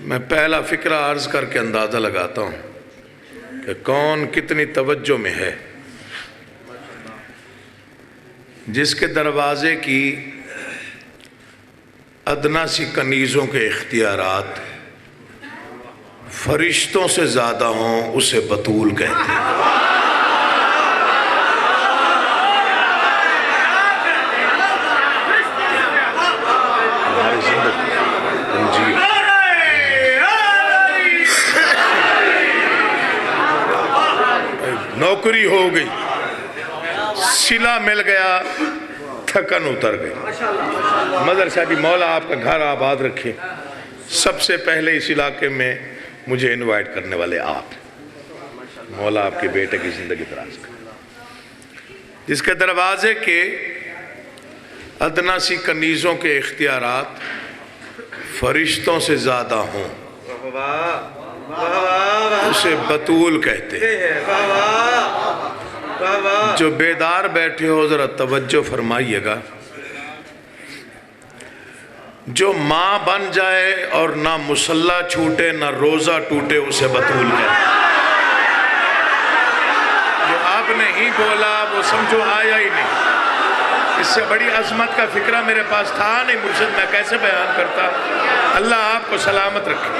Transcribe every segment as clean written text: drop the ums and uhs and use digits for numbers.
میں پہلا فکرہ عرض کر کے اندازہ لگاتا ہوں کہ کون کتنی توجہ میں ہے. جس کے دروازے کی ادنا سی کنیزوں کے اختیارات فرشتوں سے زیادہ ہوں اسے بطول کہتے ہیں. نوکری ہو گئی، صلہ مل گیا، تھکن اتر گئی. مظہر صاحب مولا آپ کا گھر آباد رکھے. سب سے پہلے اس علاقے میں مجھے انوائٹ کرنے والے آپ، مولا آپ کے بیٹے کی زندگی دراز کرے. جس کے دروازے کے ادنا سی کنیزوں کے اختیارات فرشتوں سے زیادہ ہوں اسے بطول کہتے ہیں. جو بیدار بیٹھے ہو ذرا توجہ فرمائیے گا. جو ماں بن جائے اور نہ مصلی چھوٹے نہ روزہ ٹوٹے اسے بطول کہتے ہیں. جو آپ نے ہی بولا وہ سمجھو آیا ہی نہیں. اس سے بڑی عظمت کا فکرہ میرے پاس تھا نہیں مرشد، میں کیسے بیان کرتا. اللہ آپ کو سلامت رکھے.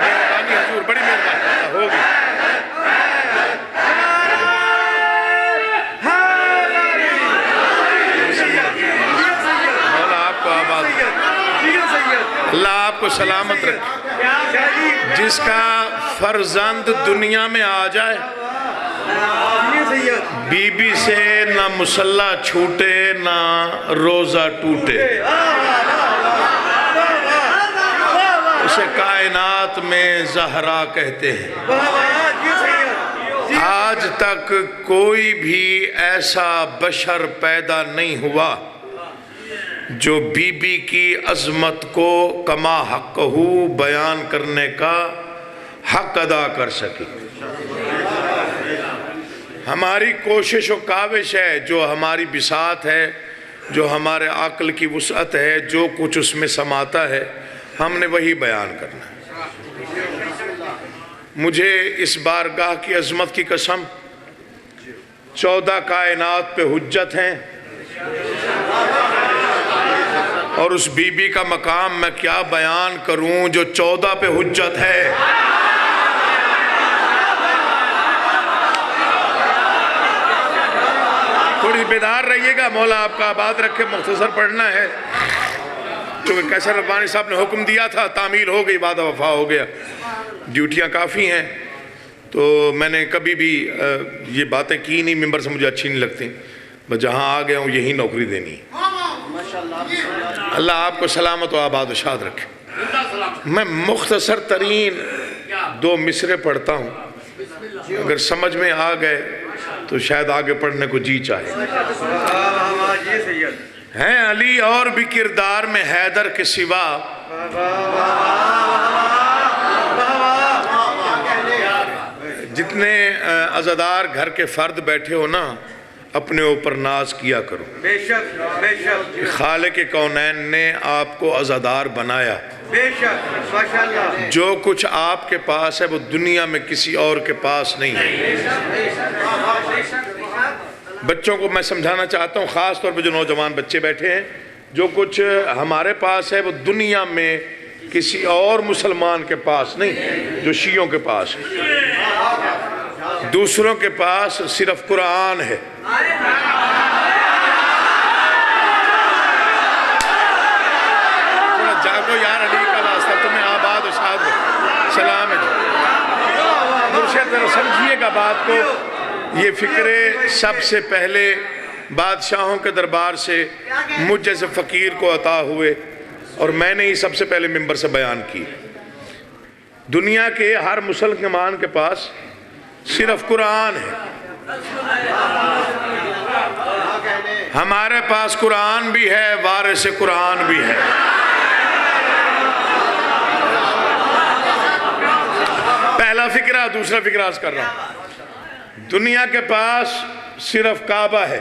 مہربانی حضور، بڑی مہربانی ہوگی. مولا آپ کو آباد، اللہ آپ کو سلامت رکھے. جس کا فرزند دنیا میں آ جائے بی بی سے نہ مصلی چھوٹے نہ روزہ ٹوٹے اسے کائنات میں زہرا کہتے ہیں. آج تک کوئی بھی ایسا بشر پیدا نہیں ہوا جو بی بی کی عظمت کو کما حقہ بیان کرنے کا حق ادا کر سکے. ہماری کوشش و کاوش ہے، جو ہماری بساط ہے، جو ہمارے عقل کی وسعت ہے، جو کچھ اس میں سماتا ہے، ہم نے وہی بیان کرنا ہے. مجھے اس بارگاہ کی عظمت کی قسم، 14 کائنات پہ حجت ہیں، اور اس بی بی کا مقام میں کیا بیان کروں جو 14 پہ حجت ہے. تھوڑی بیدار رہیے گا، مولا آپ کا آباد رکھے. مختصر پڑھنا ہے کیونکہ کیسر ربانی صاحب نے حکم دیا تھا، تعمیل ہو گئی، وعدہ وفا ہو گیا. ڈیوٹیاں کافی ہیں، تو میں نے کبھی بھی یہ باتیں کی نہیں، ممبر سے مجھے اچھی نہیں لگتی. میں جہاں آ گیا ہوں یہی نوکری دینی ہے. اللہ آپ کو سلامت و آباد و شاد رکھے. میں مختصر ترین 2 مصرے پڑھتا ہوں، اگر سمجھ میں آ گئے تو شاید آگے پڑھنے کو جی چاہے. ہیں علی اور بھی کردار میں حیدر کے سوا، جتنے عزادار گھر کے فرد بیٹھے ہو نا، اپنے اوپر ناز کیا کرو. بے شک بے شک خالق کونین نے آپ کو عزادار بنایا. بے شک ماشاءاللہ. جو کچھ آپ کے پاس ہے وہ دنیا میں کسی اور کے پاس نہیں ہے. بچوں کو میں سمجھانا چاہتا ہوں، خاص طور پہ جو نوجوان بچے بیٹھے ہیں، جو کچھ ہمارے پاس ہے وہ دنیا میں کسی اور مسلمان کے پاس نہیں، جو شیعوں کے پاس ہے. دوسروں کے پاس صرف قرآن ہے. تھوڑا جاگو یار، علی کا واسطہ تمہیں آباد و شاد ہو. سلام ہے جی. مرشد ذرا سمجھیے گا بات کو. یہ فکرے سب سے پہلے بادشاہوں کے دربار سے مجھ جیسے فقیر کو عطا ہوئے، اور میں نے ہی سب سے پہلے ممبر سے بیان کی. دنیا کے ہر مسلمان کے پاس صرف قرآن ہے. ہمارے پاس قرآن بھی ہے، وارث قرآن بھی ہے. پہلا فکرہ. دوسرا فکرہ عرض کر رہا ہوں. دنیا کے پاس صرف کعبہ ہے،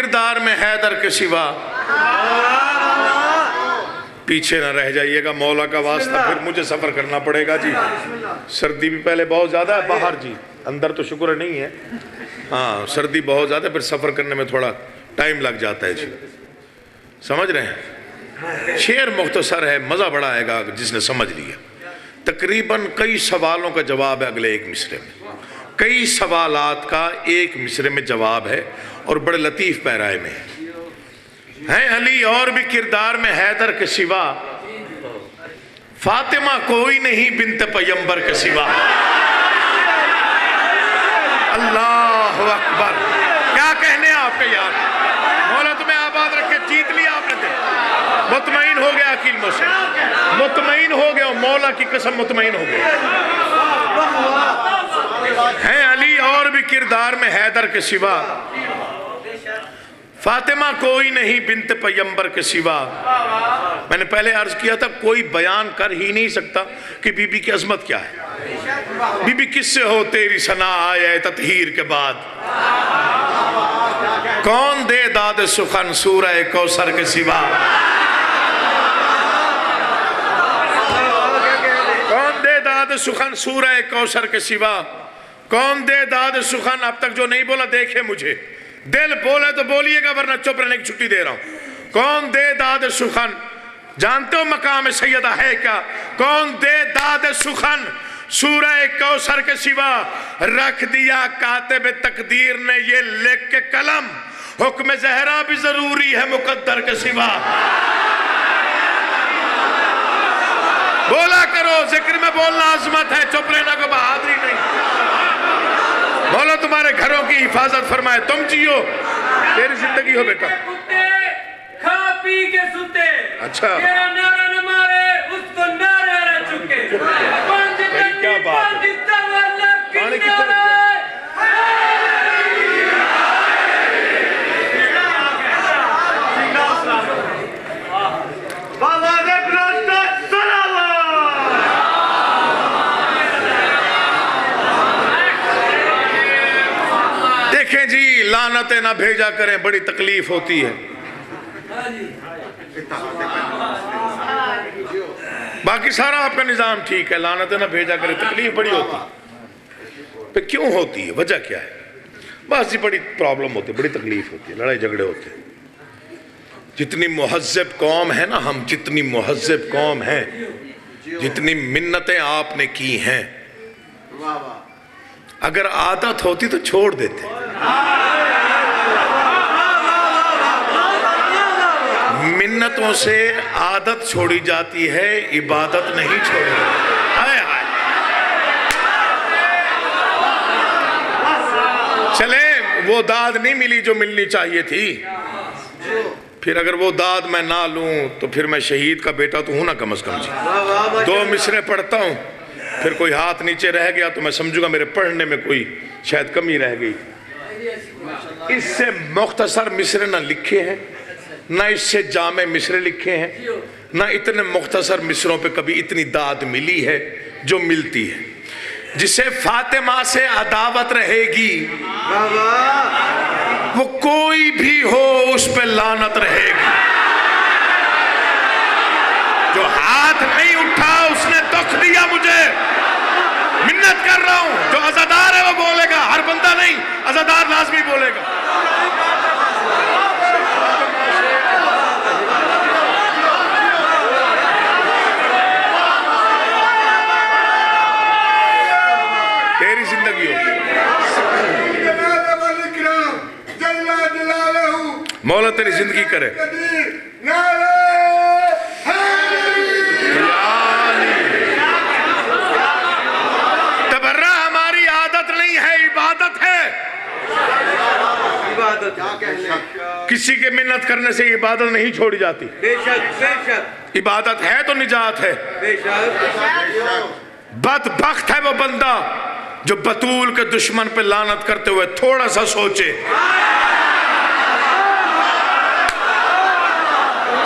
کردار میں حیدر کے سوا. پیچھے نہ رہ جائیے گا مولا کا واسطہ، پھر مجھے سفر کرنا پڑے گا جی. سردی بھی پہلے بہت زیادہ ہے باہر جی، اندر تو شکر نہیں ہے. ہاں سردی بہت زیادہ ہے، پھر سفر کرنے میں تھوڑا ٹائم لگ جاتا ہے جی. سمجھ رہے ہیں؟ شعر مختصر ہے، مزہ بڑا آئے گا جس نے سمجھ لیا. تقریباً کئی سوالوں کا جواب ہے اگلے ایک مصرے میں، کئی سوالات کا ایک مصرے میں جواب ہے، اور بڑے لطیف پیرائے میں ہے. علی اور بھی کردار میں حیدر کے سوا، فاطمہ کوئی نہیں بنت پیمبر کے سوا. اللہ اکبر، کیا کہنے آپ کے یار. مولا تمہیں آباد رکھے، جیت لیا آپ نے دل. مطمئن ہو گیا عقیل مجھ سے، مطمئن ہو گیا، مولا کی قسم مطمئن ہو گیا. ہیں علی اور بھی کردار میں حیدر کے سوا، فاطمہ کوئی نہیں بنت پیمبر کے سوا. میں نے پہلے عرض کیا تھا کوئی بیان کر ہی نہیں سکتا کہ بی بی کی عظمت کیا ہے. بی بی کس سے ہو تیری ثنا آئے تطہیر کے بعد. کون دے داد سخن سورہ کوثر کے سوا. کون دے داد سخن سورہ کوثر کے سوا. کون دے داد سخن. اب تک جو نہیں بولا دیکھے مجھے، دل بولے تو بولیے گا ورنہ چپ رہنے کی چھٹی دے رہا ہوں. کون دے داد سخن. جانتے ہو مقام سیدہ ہے کیا؟ کون دے داد سخن سورہ کوثر کے سوا. رکھ دیا کاتب تقدیر نے یہ لکھ کے قلم، حکم زہرا بھی ضروری ہے مقدر کے سوا. بولا کرو، ذکر میں بولنا عظمت ہے، چپ رہنا کو بہادری نہیں. مولا تمہارے گھروں کی حفاظت فرمائے، تم جیو، تیری زندگی ہو بیٹا. کھا پی کے ستے، اچھا تیرا نعرہ نہ مارے اس کو نعرہ رہ چکے. کیا بات ہے. پانی کی طرف دیکھیں جی، لعنتیں نہ بھیجا کریں، بڑی تکلیف ہوتی ہے. باقی سارا آپ کا نظام ٹھیک ہے، لعنتیں نہ بھیجا کریں، تکلیف بڑی ہوتی ہے. پھر کیوں ہوتی ہے، وجہ کیا ہے؟ بس جی بڑی پرابلم ہوتی ہے، بڑی تکلیف ہوتی ہے، لڑائی جھگڑے ہوتے ہیں. جتنی مہذب قوم ہے نا ہم، جتنی مہذب قوم ہے، جتنی منتیں آپ نے کی ہیں، اگر عادت ہوتی تو چھوڑ دیتے. منتوں سے عادت چھوڑی جاتی ہے، عبادت نہیں چھوڑی جاتی. چلے وہ داد نہیں ملی جو ملنی چاہیے تھی. پھر اگر وہ داد میں نہ لوں تو پھر میں شہید کا بیٹا تو ہوں نا کم از کم جی. 2 مصرے پڑھتا ہوں، پھر کوئی ہاتھ نیچے رہ گیا تو میں سمجھوں گا میرے پڑھنے میں کوئی شاید کمی رہ گئی. اس سے مختصر مصرے نہ لکھے ہیں، نہ اس سے جامع مصرے لکھے ہیں، نہ اتنے مختصر مصروں پہ کبھی اتنی داد ملی ہے جو ملتی ہے. جسے فاطمہ سے عداوت رہے گی، وہ کوئی بھی ہو اس پہ لعنت رہے گی. جو ہاتھ نہیں اٹھا اس نے دکھ دیا مجھے، منت کر رہا ہوں. جو عزادار ہے وہ بولے گا، ہر بندہ نہیں، عزادار لازمی بولے گا. تیری زندگی ہو. مولا تیری زندگی کرے. تبرہ ہماری عادت نہیں ہے، عبادت ہے. کسی کے منت کرنے سے عبادت نہیں چھوڑی جاتی. عبادت ہے تو نجات ہے. بدبخت ہے وہ بندہ جو بطول کے دشمن پہ لعنت کرتے ہوئے تھوڑا سا سوچے.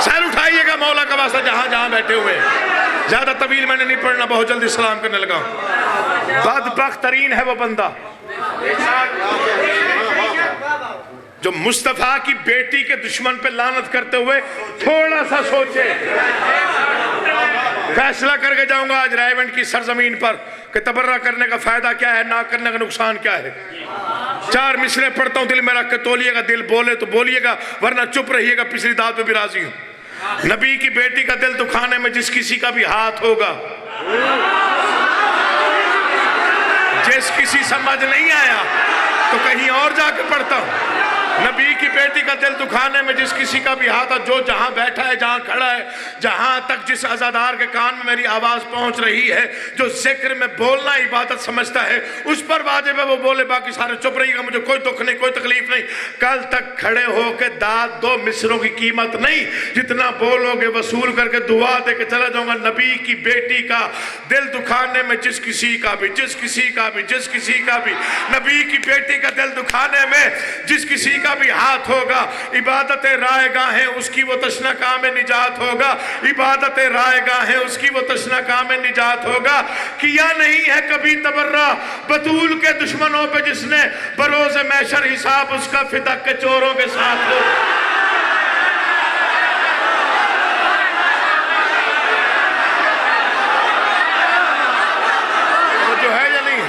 سر اٹھائیے گا مولا کا واسطہ جہاں جہاں بیٹھے ہوئے. زیادہ طویل میں نے نہیں پڑھنا، بہت جلدی سلام کرنے لگا. بدبخت ترین ہے وہ بندہ جو مصطفیٰ کی بیٹی کے دشمن پہ لعنت کرتے ہوئے تھوڑا سا سوچے. فیصلہ کر کے جاؤں گا آج رائیونڈ کی سرزمین پر کہ تبرہ کرنے کا فائدہ کیا ہے, نہ کرنے کا نقصان کیا ہے. 4 مصرعیں پڑھتا ہوں, دل میں رکھ کے تولیے گا, دل بولے تو بولیے گا ورنہ چپ رہیے گا, پچھلی دعوت میں بھی راضی ہوں. نبی کی بیٹی کا دل دکھانے میں جس کسی کا بھی ہاتھ ہوگا, جس کسی سمجھ نہیں آیا تو کہیں اور جا کے پڑھتا ہوں. نبی کی بیٹی کا دل دکھانے میں جس کسی کا بھی ہاتھ, جو جہاں بیٹھا ہے, جہاں کھڑا ہے, جہاں تک جس عزادار کے کان میں میری آواز پہنچ رہی ہے, جو ذکر میں بولنا عبادت سمجھتا ہے, اس پر واجب ہے وہ بولے, باقی سارے چپ رہیے گا, مجھے کوئی دکھ نہیں, کوئی تکلیف نہیں. کل تک کھڑے ہو کے داد دو مصروں کی قیمت نہیں, جتنا بولو گے وصول کر کے دعا دے کے چلا جاؤں گا. نبی کی بیٹی کا دل دکھانے میں جس کسی کا بھی, جس کسی کا بھی, جس کسی کا بھی, نبی کی بیٹی کا دل دکھانے میں جس کسی کا بھی ہاتھ ہوگا, عبادت رائے گاہیں اس کی وہ تشنہ کام میں نجات ہوگا, عبادت رائے گاہیں اس کی وہ تشنہ کام میں نجات ہوگا. کیا نہیں ہے کبھی تبرہ بطول کے دشمنوں پہ جس نے بروز محشر حساب اس کا فدق کے چوروں کے ساتھ ہو. وہ جو ہے یا نہیں ہے,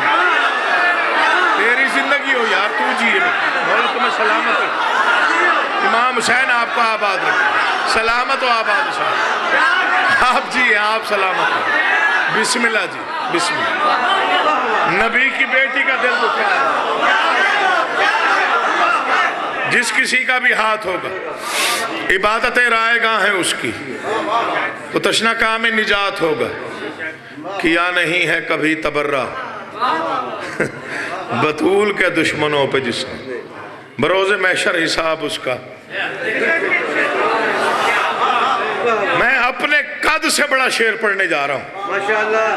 تیری زندگی ہو یار, تو جیے مولا تمہیں سلامت رکھ. امام حسین آپ کو آباد رکھ, سلامت و آباد حسین, آپ جی آپ سلامت رکھ. بسم اللہ جی, بسم اللہ. نبی کی بیٹی کا دل دکھا ہے, جس کسی کا بھی ہاتھ ہوگا, عبادت رائے گاہ ہے اس کی, تو تشنہ کام میں نجات ہوگا. کیا نہیں ہے کبھی تبرہ بطول کے دشمنوں پہ جس نے بروز محشر حساب اس کا. میں اپنے قد سے بڑا شعر پڑھنے جا رہا ہوں. ماشاءاللہ,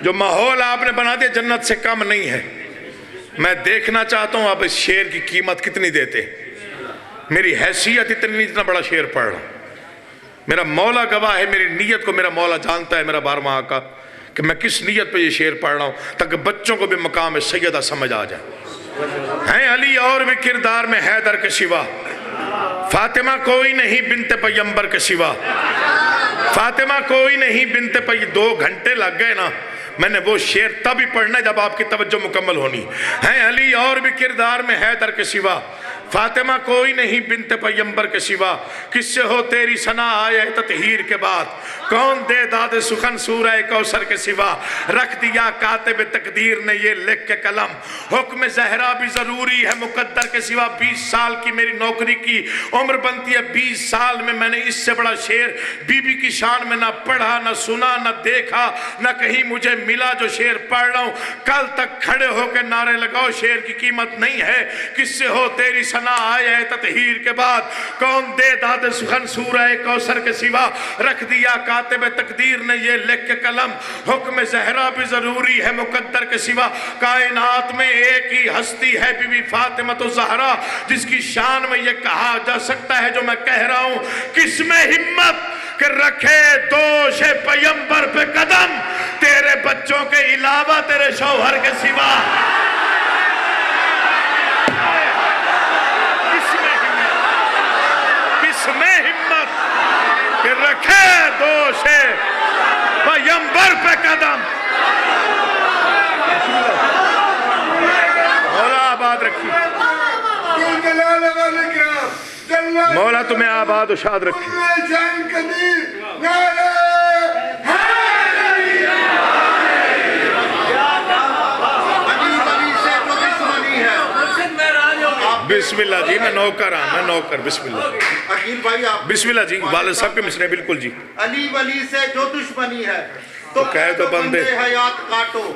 جو ماحول آپ نے بنا دیا جنت سے کم نہیں ہے. میں دیکھنا چاہتا ہوں آپ اس شعر کی قیمت کتنی دیتے. میری حیثیت اتنی, اتنا بڑا شعر پڑھ رہا ہوں. میرا مولا گواہ ہے, میری نیت کو میرا مولا جانتا ہے, میرا 12واں آقا, کہ میں کس نیت پہ یہ شعر پڑھ رہا ہوں, تاکہ بچوں کو بھی مقام سیدہ سمجھ آ جائے. ہیں علی اور بھی کردار میں حیدر کے سوا, فاطمہ کوئی نہیں بنت پیمبر کے سوا, فاطمہ کوئی نہیں بنت 2 گھنٹے لگ گئے نا. میں نے وہ شعر تب ہی پڑھنا جب آپ کی توجہ مکمل ہونی. ہیں علی اور بھی کردار میں حیدر کے سوا, فاطمہ کوئی نہیں بنت پیمبر کے سوا, کس سے ہو تیری ثنا آئے تطہیر کے بعد, کون دے داد سخن سورہ کوثر کے سوا, رکھ دیا کاتب تقدیر نے یہ لکھ کے قلم, حکم زہرا بھی ضروری ہے مقدر کے سوا. 20 سال کی میری نوکری کی عمر بنتی ہے, 20 سال میں میں نے اس سے بڑا شعر بی بی کی شان میں نہ پڑھا, نہ سنا, نہ دیکھا, نہ کہیں مجھے ملا جو شعر پڑھ رہا ہوں. کل تک کھڑے ہو کے نعرے لگاؤ, شعر کی قیمت نہیں ہے. کس سے ہو تیری ثنا آئے تطہیر کے بعد, کون دے داد سخن سورہ کوثر کے سوا, رکھ دیا کاتب تقدیر نے یہ لکھ کے قلم, حکم زہرا بھی ضروری ہے مقدر کے سوا. کائنات میں ایک ہی ہستی ہے بی بی فاطمہ الزہرا, جس کی شان میں یہ کہا جا سکتا ہے جو میں کہہ رہا ہوں. کس میں ہمت کہ رکھے دوش پیمبر پہ قدم, تیرے بچوں کے علاوہ تیرے شوہر کے سوا. کس میں ہمت کہ رکھے دوش پیمبر پہ قدم. مولا آباد رکھی, مولا تمہیں آباد و شاد رکھی. بسم اللہ جی, میں نوکر ہوں, میں نوکر. بسم اللہ عقیل بھائی, آپ بسم اللہ جی, والد صاحب کے مصرے بالکل جی. علی ولی سے جو دشمنی ہے تو کہے تو بندے حیات کاٹو,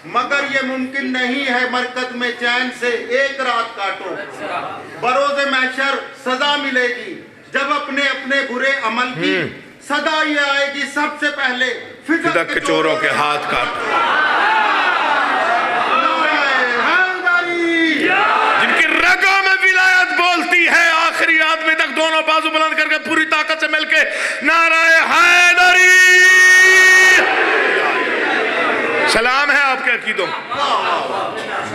مگر یہ ممکن نہیں ہے مرکز میں چین سے ایک رات کاٹو. بروز محشر سزا ملے گی جب اپنے اپنے برے عمل کی, صدا یہ آئے گی سب سے پہلے فدق کے چوروں کے ہاتھ کاٹو. جن کی رگوں میں ولایت بولتی ہے, آخری آدمی تک دونوں بازو بلند کر کے پوری طاقت سے مل کے نعرہ حیدری. سلام ہے آپ کے عقیدوں,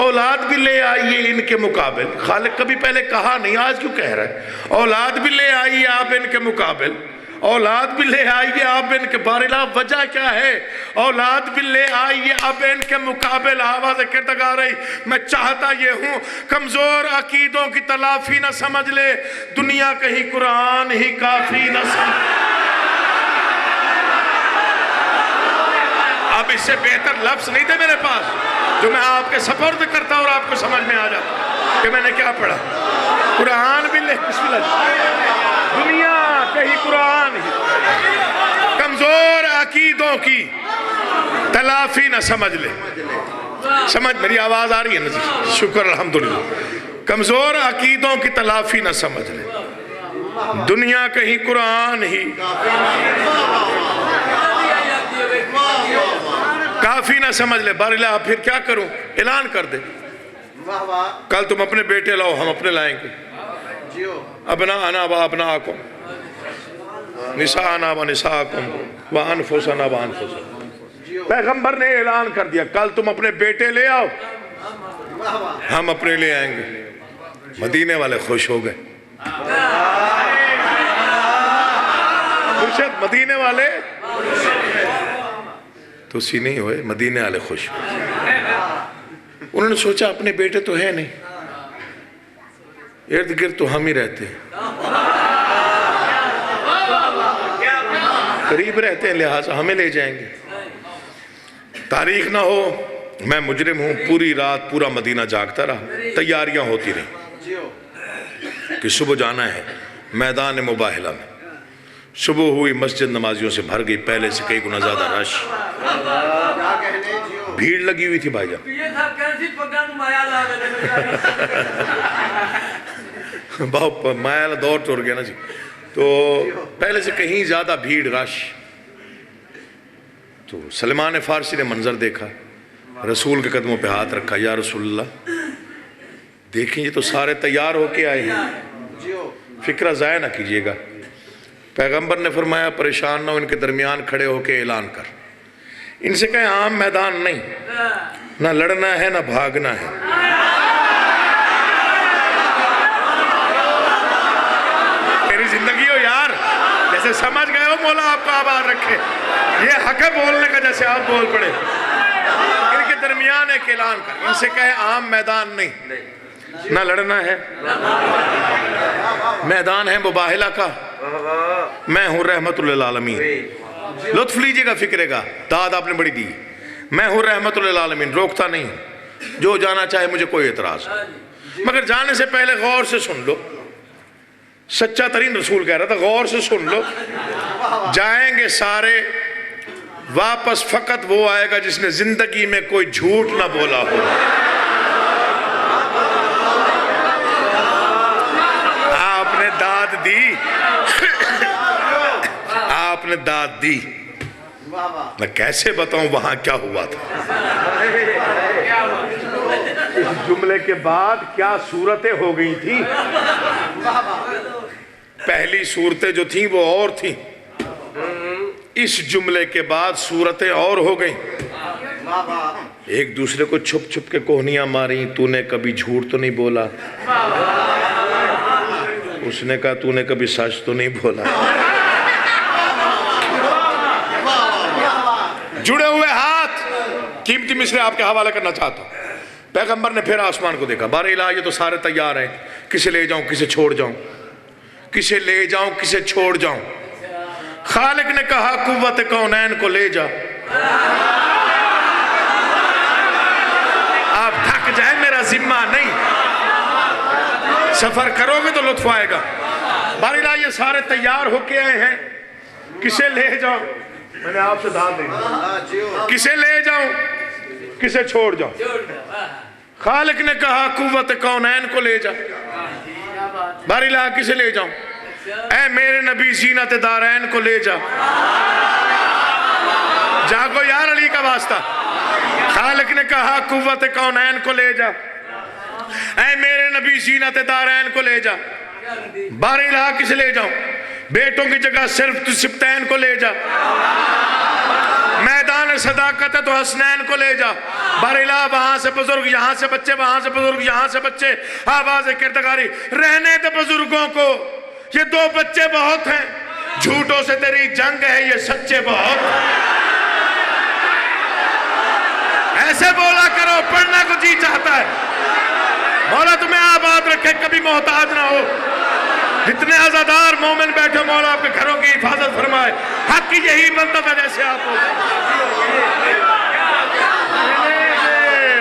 اولاد بھی لے آئیے ان کے مقابل. خالق کبھی پہلے کہا نہیں, آج کیوں کہہ رہا ہے؟ اولاد بھی لے آئیے آپ ان کے مقابل, اولاد بھی لے آئیے آپ ان کے بارلا. وجہ کیا ہے؟ اولاد بھی لے آئیے اب ان کے مقابل. آواز کرتا آ رہی, میں چاہتا یہ ہوں کمزور عقیدوں کی تلافی نہ سمجھ لے, دنیا کہیں قرآن ہی کافی نہ سمجھ. اب اس سے بہتر لفظ نہیں تھے میرے پاس جو میں آپ کے سپرد کرتا اور آپ کو سمجھ میں آ جاتا کہ میں نے کیا پڑھا. قرآن بھی لے, بسم اللہ, دنیا کہیں قرآن ہی. کمزور عقیدوں کی تلافی نہ سمجھ لے. سمجھ میری آواز آ رہی ہے نا جی؟ شکر الحمدللہ. کمزور عقیدوں کی تلافی نہ سمجھ لے, دنیا کہیں قرآن ہی کافی نہ سمجھ لے. بارلا پھر کیا کروں؟ اعلان کر دے, کل تم اپنے بیٹے لاؤ, ہم اپنے لائیں گے. ابناءنا و ابناءکم, نساءنا و نساءکم, و انفسنا و انفسکم. پیغمبر نے اعلان کر دیا کل تم اپنے بیٹے لے آؤ, ہم اپنے لے آئیں گے. مدینے والے خوش ہو گئے. مرشد مدینے والے تو اسی نہیں ہوئے, مدینے والے خوش ہوئے. انہوں نے سوچا اپنے بیٹے تو ہے نہیں, ارد گرد تو ہم ہی رہتے ہیں, قریب رہتے ہیں, لہٰذا ہمیں لے جائیں گے. تاریخ نہ ہو میں مجرم ہوں, پوری رات پورا مدینہ جاگتا رہا, تیاریاں ہوتی رہیں کہ صبح جانا ہے میدان مباہلہ میں. صبح ہوئی, مسجد نمازیوں سے بھر گئی, پہلے سے کئی گنا زیادہ رش, بھیڑ لگی ہوئی تھی بھائی جان. بہت مایا دور ٹوٹ گیا نا جی, تو پہلے سے کہیں زیادہ بھیڑ, رش. تو سلمان فارسی نے منظر دیکھا, رسول کے قدموں پہ ہاتھ رکھا, یا رسول اللہ دیکھیں یہ تو سارے تیار ہو کے آئے ہیں, فکرہ ضائع نہ کیجیے گا. پیغمبر نے فرمایا پریشان نہ ہو, ان کے درمیان کھڑے ہو کے اعلان کر, ان سے کہیں عام میدان نہیں, نہ لڑنا ہے نہ بھاگنا ہے. تیری زندگی ہو یار, جیسے سمجھ گئے ہو, مولا آپ کو آباد رکھے. یہ حق ہے بولنے کا, جیسے آپ بول پڑے. ان کے درمیان ایک اعلان کر, ان سے کہیں عام میدان نہیں, نہ لڑنا ہے, میدان ہے مباہلہ کا, میں ہوں رحمت للعالمین. لطف لیجئے گا فکرے کا, داد آپ نے بڑی دی. میں ہوں رحمت للعالمین, روکتا نہیں, جو جانا چاہے مجھے کوئی اعتراض, مگر جانے سے پہلے غور سے سن لو. سچا ترین رسول کہہ رہا تھا, غور سے سن لو. جائیں گے سارے, واپس فقط وہ آئے گا جس نے زندگی میں کوئی جھوٹ نہ بولا ہو. آپ نے داد دی, آپ نے داد دی. میں کیسے بتاؤں وہاں کیا ہوا تھا. اس جملے کے بعد کیا صورتیں ہو گئی تھی. پہلی صورتیں جو تھیں وہ اور تھیں, اس جملے کے بعد صورتیں اور ہو گئیں. ایک دوسرے کو چھپ چھپ کے کوہنیاں ماری, تو نے کبھی جھوٹ تو نہیں بولا, اس نے کہا تو نے کبھی سچ تو نہیں بولا. جڑے ہوئے ہاتھ, قیمتی مصرے آپ کے حوالے کرنا چاہتا ہوں. پیغمبر نے پھر آسمان کو دیکھا, بار الہ یہ تو سارے تیار ہیں, کسے لے جاؤں کسے چھوڑ جاؤں, کسے لے جاؤں کسے چھوڑ جاؤں. خالق نے کہا قوت کونین کو لے جا, آپ تھک جائیں میرا ذمہ نہیں, سفر کرو گے تو لطف آئے گا. بار الہ یہ سارے تیار ہو کے آئے ہیں, کسے لے جاؤں, میں نے آپ سے داد دی, کسے لے جاؤں کسے چھوڑ جاؤں. خالق نے کہا قوت کونین کو لے جا. بار الہ کسے لے جاؤں, اے میرے نبی زینت دارین کو لے جا. جاگو یار علی کا واسطہ. خالق نے کہا قوت کونین کو لے جا, اے میرے نبی زینت دارین کو لے جا. بار الہ کسے لے جاؤں, بیٹوں کی جگہ صرف تو سبتین کو لے جا. میدان دامان صداقت ہے تو حسنین کو لے جا، بارلا وہاں سے بزرگ یہاں سے بچے، وہاں سے بزرگ یہاں سے بچے، آواز کردگاری رہنے دے بزرگوں کو، یہ دو بچے بہت ہیں، جھوٹوں سے تیری جنگ ہے، یہ سچے بہت ہیں۔ ایسے بولا کرو، پڑھنا کو جی چاہتا ہے۔ مولا تمہیں آباد رکھے، کبھی محتاج نہ ہو۔ جتنے عزادار مومن بیٹھے، مولا آپ کے گھروں کی حفاظت فرمائے۔ حق کی یہی منطقہ ہے جیسے آپ ہو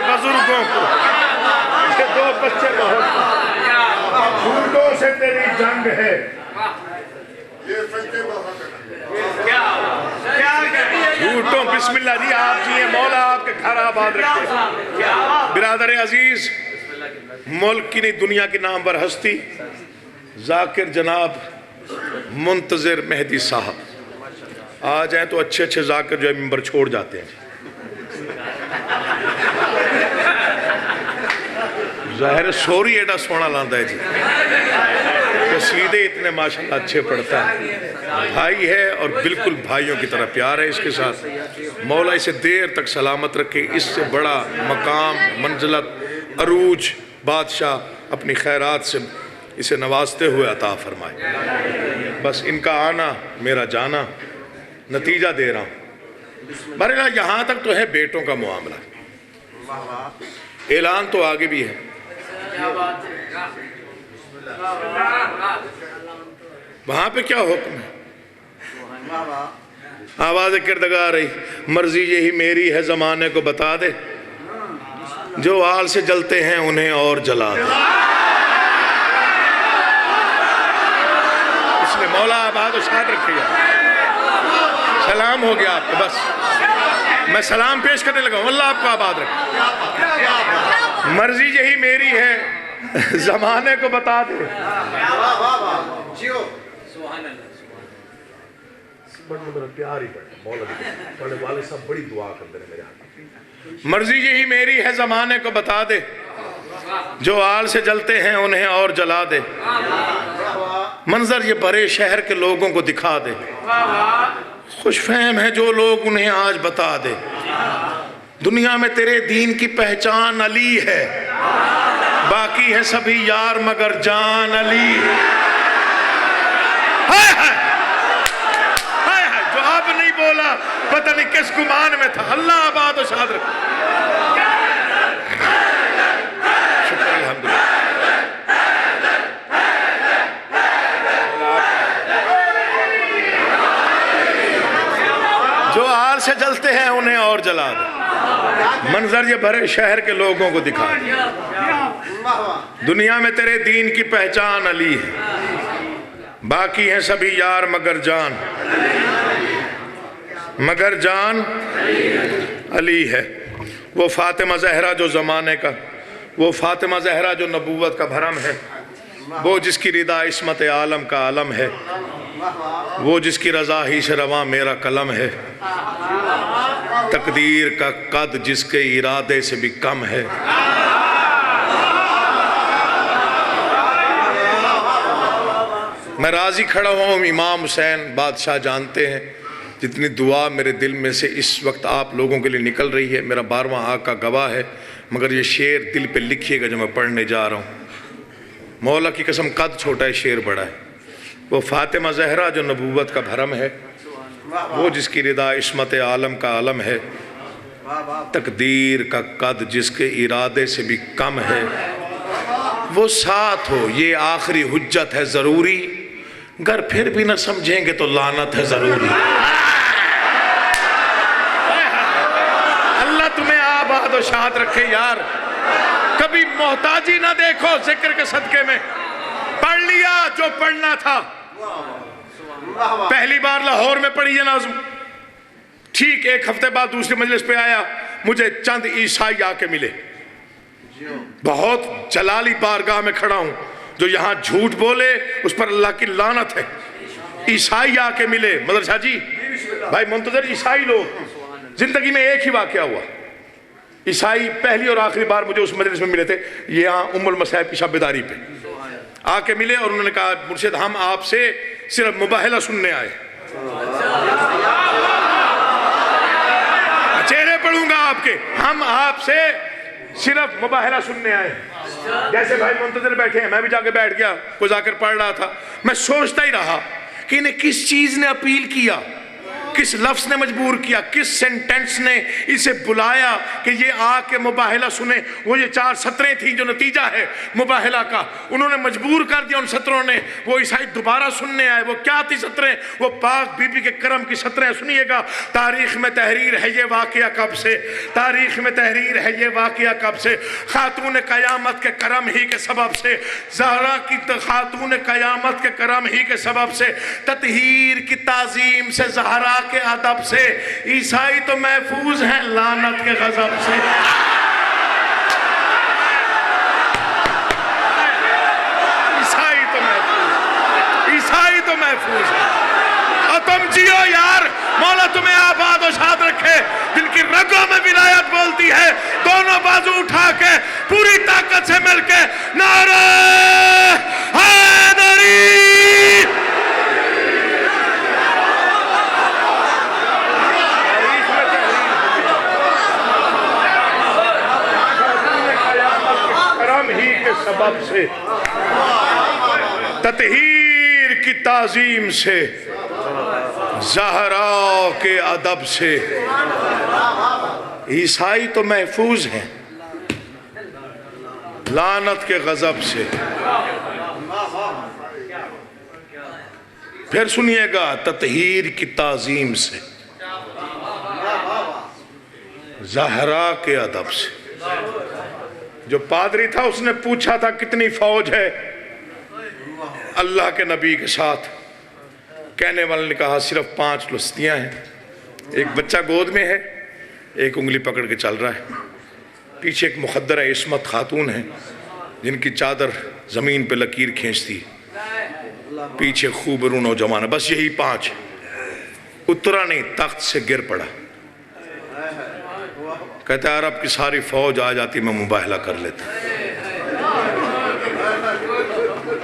بزرگوں کو، یہ دو بچے بہت، جھوٹوں سے تیری جنگ ہے۔ جھوٹوں بسم اللہ جی آپ جی، مولا آپ کے گھر آباد رکھے۔ برادر عزیز، ملک کی نہیں دنیا کی نامور ہستی ذاکر جناب منتظر مہدی صاحب آ جائیں تو اچھے اچھے ذاکر جو ہے ممبر چھوڑ جاتے ہیں۔ ظاہر سوری ایڈا سونا لاندہ ہے جی، قصیدے اتنے ماشاءاللہ اچھے پڑھتا ہے، بھائی ہے اور بالکل بھائیوں کی طرح پیار ہے اس کے ساتھ۔ مولا اسے دیر تک سلامت رکھے، اس سے بڑا مقام منزلت عروج بادشاہ اپنی خیرات سے اسے نوازتے ہوئے عطا فرمائے۔ بس ان کا آنا میرا جانا نتیجہ دے رہا ہوں۔ بہرحال یہاں تک تو ہے بیٹوں کا معاملہ، اعلان تو آگے بھی ہے۔ وہاں پہ کیا حکم ہے؟ آواز کردگار رہی، مرضی یہی میری ہے زمانے کو بتا دے، جو آل سے جلتے ہیں انہیں اور جلا دے۔ اس نے مولا آباد و شاد رکھے گا۔ سلام ہو گیا آپ کو، بس میں سلام پیش کرنے لگا ہوں۔ اللہ آپ کو آباد رکھے۔ مرضی یہی میری ہے زمانے کو بتا دے۔ مرضی یہی میری ہے زمانے کو بتا دے، جو آل سے جلتے ہیں انہیں اور جلا دے۔ منظر یہ بڑے شہر کے لوگوں کو دکھا دے، خوش فہم ہے جو لوگ انہیں آج بتا دے۔ دنیا میں تیرے دین کی پہچان علی ہے، باقی ہے سبھی یار مگر جان علی۔ جو اب نہیں بولا پتہ نہیں کس گمان میں تھا۔ اللہ آباد و شاد رکھے۔ شکر الحمدللہ۔ جو آل سے جلتے ہیں انہیں اور جلا دے، منظر یہ بھرے شہر کے لوگوں کو دکھا دے۔ دنیا میں تیرے دین کی پہچان علی ہے، باقی ہیں سبھی یار مگر جان علی ہے۔ وہ فاطمہ زہرا جو زمانے کا، وہ فاطمہ زہرا جو نبوت کا بھرم ہے، وہ جس کی رضا عصمت عالم کا علم ہے، وہ جس کی رضا ہی سے رواں میرا قلم ہے، تقدیر کا قد جس کے ارادے سے بھی کم ہے۔ میں راضی کھڑا ہوں، امام حسین بادشاہ جانتے ہیں جتنی دعا میرے دل میں سے اس وقت آپ لوگوں کے لیے نکل رہی ہے، میرا 12واں آقا گواہ ہے، مگر یہ شعر دل پہ لکھیے گا جو میں پڑھنے جا رہا ہوں۔ مولا کی قسم قد چھوٹا ہے، شعر بڑا ہے۔ وہ فاطمہ زہرا جو نبوت کا بھرم ہے، وہ جس کی رضا عصمت عالم کا علم ہے، تقدیر کا قد جس کے ارادے سے بھی کم ہے، وہ ساتھ ہو یہ آخری حجت ہے ضروری، گر پھر بھی نہ سمجھیں گے تو لعنت ہے ضروری۔ اللہ تمہیں آباد و شاد رکھے یار، کبھی محتاجی نہ دیکھو ذکر کے صدقے میں، پڑھ لیا جو پڑھنا تھا۔ پہلی بار لاہور میں پڑھی یہ نظم، ٹھیک ایک ہفتے بعد دوسری مجلس پہ آیا، مجھے چند عیسائی آ کے ملے، بہت جلالی بارگاہ میں کھڑا ہوں، جو یہاں جھوٹ بولے اس پر اللہ کی لعنت ہے۔ عیسائی آ کے ملے، مدر شاہ جی بھائی منتظر عیسائی لوگ، زندگی میں ایک ہی واقعہ ہوا، عیسائی پہلی اور آخری بار مجھے اس مجلس میں ملے تھے، یہاں ام المصائب کی شب بیداری پہ آ کے ملے، اور انہوں نے کہا مرشد ہم آپ سے صرف مباہلہ سننے آئے۔ آپ کے، ہم آپ سے صرف مباہلہ سننے آئے. جیسے بھائی منتظر بیٹھے ہیں، میں بھی جا کے بیٹھ گیا، کوئی جا کر پڑھ رہا تھا، میں سوچتا ہی رہا کہ انہیں کس چیز نے اپیل کیا، کس لفظ نے مجبور کیا، کس سینٹنس نے اسے بلایا کہ یہ آ کے مباہلہ سنیں. وہ یہ 4 سطریں تھیں جو نتیجہ ہے مباہلہ کا، انہوں نے مجبور کر دیا ان سطروں نے. وہ عیسائی دوبارہ سننے آئے. وہ کیا تھی سطریں؟ وہ پاک بی بی کے کرم کی سطریں. سنیے گا، تاریخ میں تحریر ہے یہ واقعہ کب سے، تاریخ میں تحریر ہے یہ واقعہ کب سے. خاتون قیامت کے کرم ہی کے سبب سے، زہرا کی خاتون قیامت کے کرم ہی کے سبب سے، تطہیر کی تعظیم سے، زہرا کے ادب سے، عیسائی تو محفوظ ہیں لعنت کے غضب سے. عیسائی تو محفوظ ہے. اور تم جیو یار، مولا تمہیں آباد و شاد رکھے. جن کی رگوں میں ولایت بولتی ہے، دونوں بازو اٹھا کے پوری طاقت سے مل کے نعرہ حیدری. سبب سے، تطہیر کی تعظیم سے، زہرا کے ادب سے، عیسائی تو محفوظ ہیں لعنت کے غضب سے. پھر سنیے گا، تطہیر کی تعظیم سے، زہرا کے ادب سے. جو پادری تھا اس نے پوچھا تھا کتنی فوج ہے اللہ کے نبی کے ساتھ. کہنے والے نے کہا صرف 5 لستیاں ہیں. ایک بچہ گود میں ہے، ایک انگلی پکڑ کے چل رہا ہے. پیچھے ایک مخدرہ عصمت خاتون ہے جن کی چادر زمین پہ لکیر کھینچتی. پیچھے خوبرو نوجوان ہے. بس یہی 5. اترا نہیں، تخت سے گر پڑا. کہتا ہے عرب کی ساری فوج آ جاتی میں مباہلہ کر لیتا.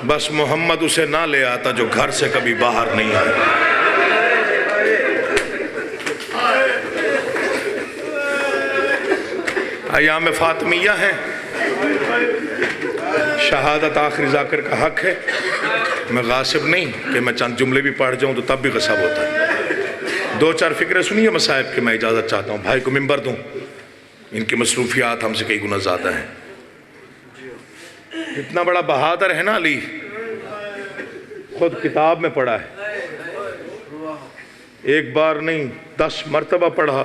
بس محمد اسے نہ لے آتا جو گھر سے کبھی باہر نہیں آیا. ایام فاطمیہ ہیں، شہادت آخری ذاکر کا حق ہے. میں غاصب نہیں کہ میں چند جملے بھی پڑھ جاؤں تو تب بھی غصب ہوتا ہے. 2-4 فکریں سنیے مصائب کے، میں اجازت چاہتا ہوں. بھائی کو منبر دوں، ان کی مصروفیات ہم سے کئی گنا زیادہ ہیں. اتنا بڑا بہادر ہے نا علی، خود کتاب میں پڑھا ہے، ایک بار نہیں 10 مرتبہ پڑھا.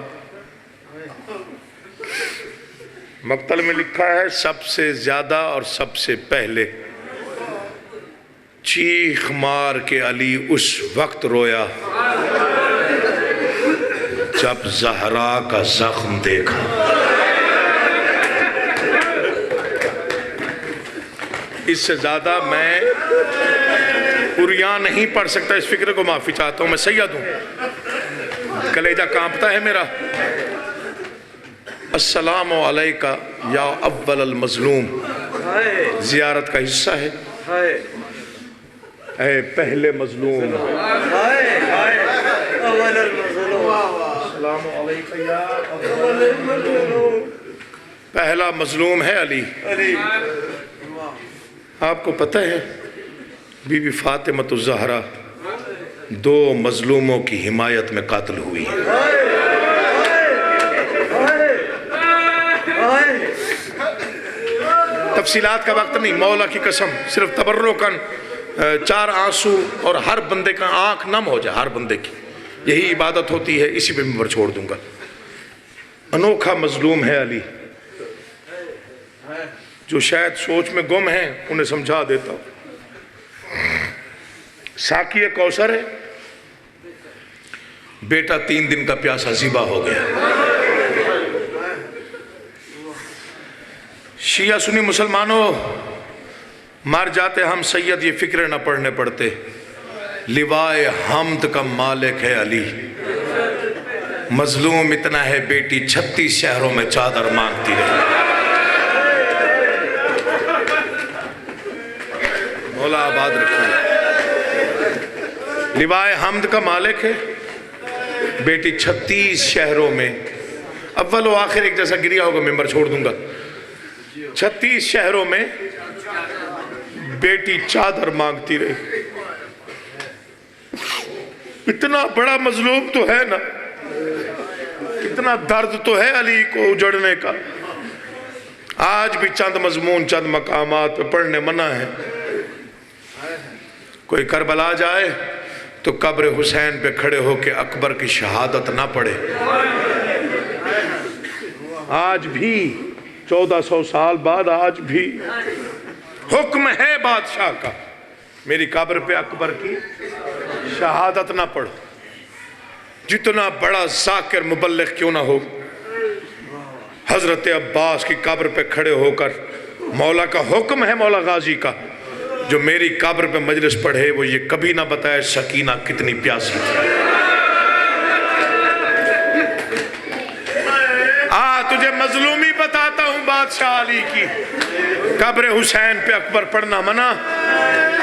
مقتل میں لکھا ہے سب سے زیادہ اور سب سے پہلے چیخ مار کے علی اس وقت رویا جب زہرا کا زخم دیکھا. اس سے زیادہ میں قریان نہیں پڑھ سکتا. اس فکر کو معافی چاہتا ہوں. میں سید ہوں، کلیجہ کانپتا ہے میرا. السلام علیکہ یا اول المظلوم زیارت کا حصہ ہے. اے پہلے مظلوم، السلام علیکہ یا اول المظلوم. پہلا مظلوم ہے علی. آپ کو پتہ ہے بی بی فاطمہ الزہرا 2 مظلوموں کی حمایت میں قاتل ہوئی ہے. تفصیلات کا وقت نہیں، مولا کی قسم صرف تبرکاً 4 آنسو اور ہر بندے کا آنکھ نم ہو جائے، ہر بندے کی یہی عبادت ہوتی ہے. اسی پہ منبر چھوڑ دوں گا. انوکھا مظلوم ہے علی. جو شاید سوچ میں گم ہیں انہیں سمجھا دیتا ہوں. ساقی کوثر ہے، بیٹا 3 دن کا پیاسا ذبح ہو گیا. شیعہ سنی مسلمانوں مر جاتے ہم سید، یہ فکر نہ پڑھنے پڑتے. لوائے حمد کا مالک ہے علی. مظلوم اتنا ہے بیٹی 36 شہروں میں چادر مانگتی رہی. مولا آباد رکھیے. لوائے حمد کا مالک ہے، بیٹی 36 شہروں میں اول و آخر ایک جیسا گریا ہوگا، ممبر چھوڑ دوں گا۔ 36 شہروں میں بیٹی چادر مانگتی رہی۔ اتنا بڑا مظلوم تو ہے نا، اتنا درد تو ہے علی کو اجڑنے کا۔ آج بھی چند مضمون چند مقامات پہ پڑھنے منع ہے۔ کوئی کربلا جائے تو قبر حسین پہ کھڑے ہو کے اکبر کی شہادت نہ پڑھے۔ آج بھی 1400 سال بعد آج بھی حکم ہے بادشاہ کا، میری قبر پہ اکبر کی شہادت نہ پڑھ، جتنا بڑا ذاکر مبلغ کیوں نہ ہو۔ حضرت عباس کی قبر پہ کھڑے ہو کر مولا کا حکم ہے، مولا غازی کا، جو میری قبر پہ مجلس پڑھے وہ یہ کبھی نہ بتائے سکینہ کتنی پیاسی تھی۔ تجھے مظلومی بتاتا ہوں بادشاہ علی کی، قبر حسین پہ اکبر پڑھنا منع،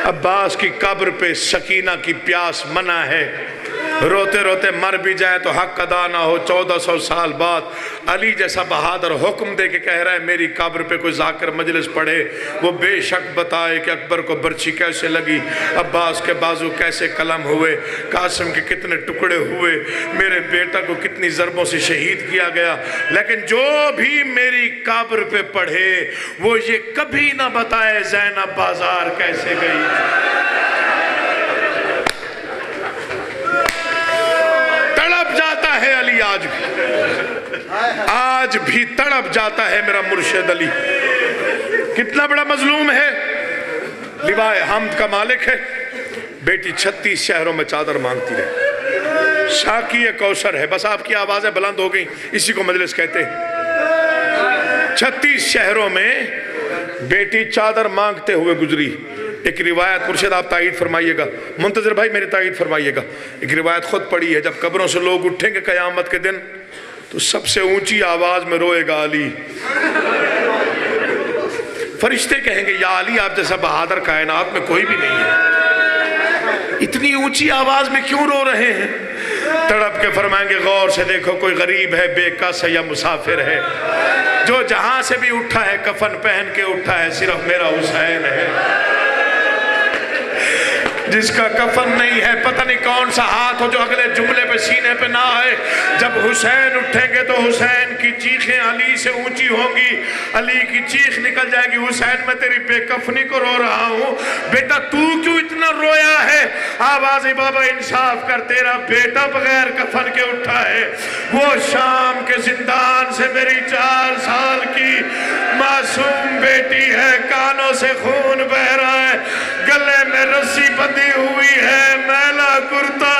عباس کی قبر پہ سکینہ کی پیاس منع ہے۔ روتے روتے مر بھی جائے تو حق ادا نہ ہو۔ 1400 سال بعد علی جیسا بہادر حکم دے کے کہہ رہا ہے میری قبر پہ کوئی ذاکر مجلس پڑھے، وہ بے شک بتائے کہ اکبر کو برچھی کیسے لگی، عباس کے بازو کیسے قلم ہوئے، قاسم کے کتنے ٹکڑے ہوئے، میرے بیٹا کو کتنی ضربوں سے شہید کیا گیا، لیکن جو بھی میری قبر پہ پڑھے وہ یہ کبھی نہ بتائے زینب بازار کیسے گئی۔ ہے علی آج بھی تڑپ جاتا ہے میرا مرشد علی۔ کتنا بڑا مظلوم ہے، لوائے حمد کا مالک ہے، بیٹی 36 شہروں میں چادر مانگتی رہے، شاکی کوثر ہے۔ بس آپ کی آوازیں بلند ہو گئیں، اسی کو مجلس کہتے ہیں۔ 36 شہروں میں بیٹی چادر مانگتے ہوئے گزری۔ ایک روایت مرشد آپ تائید فرمائیے گا، منتظر بھائی میری تائید فرمائیے گا، ایک روایت خود پڑھی ہے، جب قبروں سے لوگ اٹھیں گے قیامت کے دن تو سب سے اونچی آواز میں روئے گا علی۔ فرشتے کہیں گے یا علی آپ جیسا بہادر کائنات میں کوئی بھی نہیں ہے، اتنی اونچی آواز میں کیوں رو رہے ہیں؟ تڑپ کے فرمائیں گے غور سے دیکھو کوئی غریب ہے، بے کس ہے یا مسافر ہے، جو جہاں سے بھی اٹھا ہے کفن پہن کے اٹھا ہے، صرف میرا حسین ہے۔ جس کا کفن نہیں ہے پتہ نہیں کون سا ہاتھ ہو جو اگلے جملے پہ سینے پہ نہ آئے۔ جب حسین اٹھیں گے تو حسین کی چیخیں علی سے اونچی ہوں گی، علی کی چیخ نکل جائے گی حسین میں تیری بے کفنی کو رو رہا ہوں، بیٹا تو کیوں اتنا رویا ہے؟ آواز بابا انصاف کر، تیرا بیٹا بغیر کفن کے اٹھا ہے، وہ شام کے زندان سے میری 4 سال کی معصوم بیٹی ہے، کانوں سے خون بہہ رہا ہے، گلے میں رسی بندھی ہوئی ہے، میلا کرتا